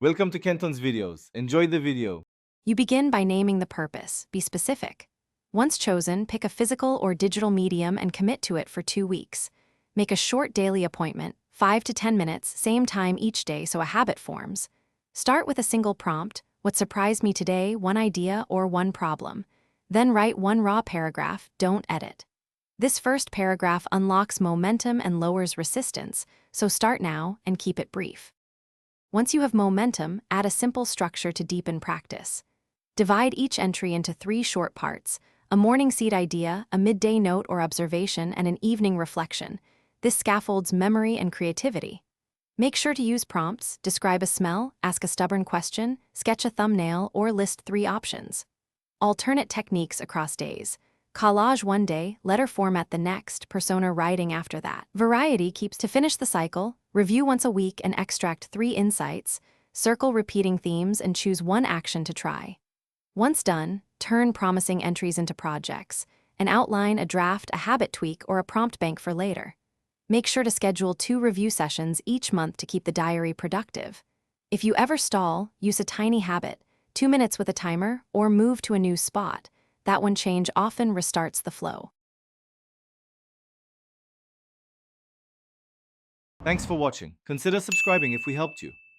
Welcome to Kenton's videos. Enjoy the video. You begin by naming the purpose. Be specific. Once chosen, pick a physical or digital medium and commit to it for 2 weeks. Make a short daily appointment, 5 to 10 minutes, same time each day so a habit forms. Start with a single prompt, what surprised me today, one idea or one problem. Then write one raw paragraph, don't edit. This first paragraph unlocks momentum and lowers resistance, so start now and keep it brief. Once you have momentum, add a simple structure to deepen practice. Divide each entry into 3 short parts: a morning seed idea, a midday note or observation, and an evening reflection. This scaffolds memory and creativity. Make sure to use prompts: describe a smell, ask a stubborn question, sketch a thumbnail, or list 3 options. Alternate techniques across days. Collage one day, letter format the next, persona writing after that. Variety keeps to finish the cycle, review once a week and extract 3 insights, circle repeating themes and choose one action to try. Once done, turn promising entries into projects and outline a draft, a habit tweak, or a prompt bank for later. Make sure to schedule 2 review sessions each month to keep the diary productive. If you ever stall, use a tiny habit, 2 minutes with a timer, or move to a new spot. That one change often restarts the flow. Thanks for watching. Consider subscribing if we helped you.